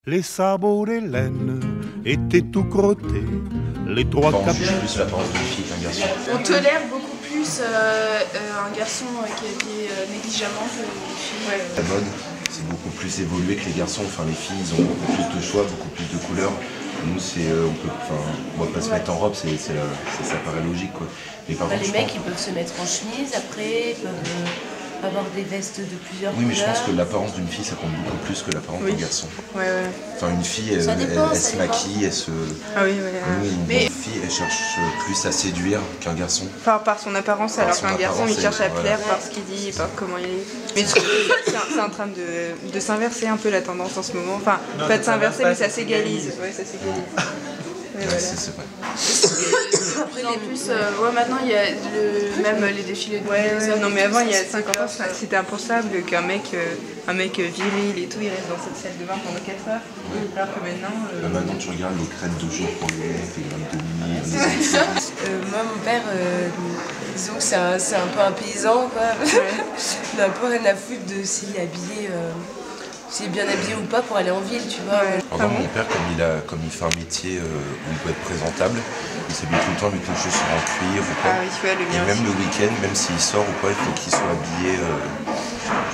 Les sabots d'Hélène étaient tout crottés, les trois On quarts. juge plus l'apparence d'une fille qu'un garçon. On tolère beaucoup plus un garçon qui est négligemment qu'une fille. Ouais. La mode, c'est beaucoup plus évolué que les garçons. Enfin, les filles, ils ont beaucoup plus de choix, beaucoup plus de couleurs. Nous, on va pas se mettre en robe, ça paraît logique, quoi. Mais par contre, les mecs, ils peuvent se mettre en chemise, après, ils peuvent avoir des vestes de plusieurs couleurs. Oui, mais je pense que l'apparence d'une fille, ça compte beaucoup plus que l'apparence d'un garçon. Ouais, ouais. Enfin, une fille, elle se maquille, elle se... Ah oui, ouais. Une fille, elle cherche plus à séduire qu'un garçon. Par son apparence, alors qu'un garçon, il cherche à plaire par ce qu'il dit, par comment il est. Mais je trouve que c'est en train de s'inverser un peu la tendance en ce moment. Enfin, non, pas de s'inverser, mais ça s'égalise. Ouais, ça s'égalise. Ouais, voilà. C'est vrai. Après, en plus, maintenant, il y a même les défilés de hommes. Non, mais avant, il y a 50 ans, c'était impensable qu'un mec viril et tout, il reste dans cette salle de bain pendant 4 heures. Alors que maintenant... Maintenant, tu regardes les crêtes de jour pour les crèmes de nuit. Moi, mon père, disons que c'est un peu un paysan, quoi. Il n'a un peu rien à foutre de s'il est habillé... s'il est bien habillé ou pas pour aller en ville, tu vois. Pendant mon père, comme il fait un métier où il peut être présentable, il s'habille tout le temps avec les chaussures en cuir ou quoi. Ah oui, ouais, le mien et même le week-end, même s'il sort ou quoi, il faut qu'il soit habillé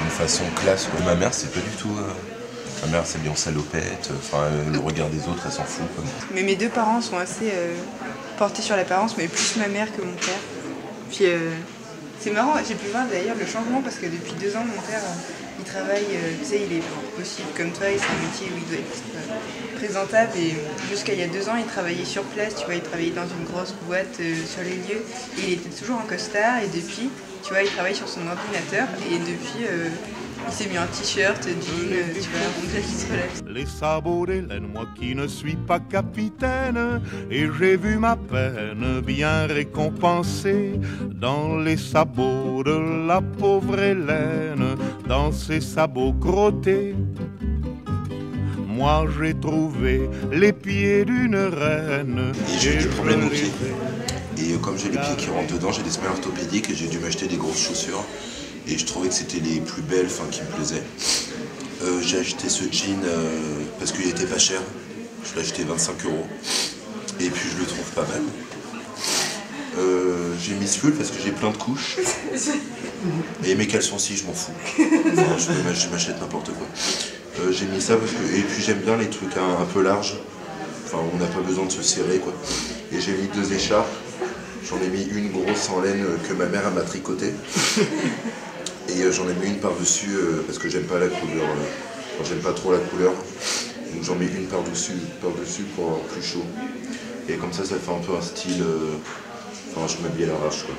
d'une façon classe. Ma mère, c'est pas du tout... ma mère s'habille en salopette, le regard des autres, elle s'en fout, quoi. Mais mes deux parents sont assez portés sur l'apparence, mais plus ma mère que mon père. Puis c'est marrant, j'ai pu voir d'ailleurs le changement parce que depuis 2 ans, mon père... il travaille, tu sais, il est possible comme toi, et c'est un métier où il doit être présentable. Et jusqu'à il y a 2 ans, il travaillait sur place, tu vois, il travaillait dans une grosse boîte sur les lieux. Et il était toujours en costard, et depuis, tu vois, il travaille sur son ordinateur. Et depuis, il s'est mis en t-shirt, jean, tu vois, on dirait qu'il se relève. Les sabots d'Hélène, moi qui ne suis pas capitaine, et j'ai vu ma peine bien récompensée dans les sabots de la pauvre Hélène, dans ses sabots crottés. Moi j'ai trouvé les pieds d'une reine. Et j'ai dû prendre mon pied. Et comme j'ai les pieds qui rentrent dedans, j'ai des semelles orthopédiques et j'ai dû m'acheter des grosses chaussures. Et je trouvais que c'était les plus belles, qui me plaisaient. J'ai acheté ce jean parce qu'il était pas cher. Je l'ai acheté 25 €. Et puis je le trouve pas mal. J'ai mis ce pull parce que j'ai plein de couches. Et mes caleçons aussi, je m'en fous. Enfin, je m'achète n'importe quoi. J'ai mis ça parce que... Et puis j'aime bien les trucs un peu larges. Enfin, on n'a pas besoin de se serrer, quoi. Et j'ai mis 2 écharpes. J'en ai mis une grosse en laine que ma mère m'a tricotée. Et j'en ai mis une par-dessus parce que j'aime pas la couleur. J'aime pas trop la couleur. Donc j'en mets une par-dessus pour avoir plus chaud. Et comme ça fait un peu un style... je m'habille à l'arrache, quoi.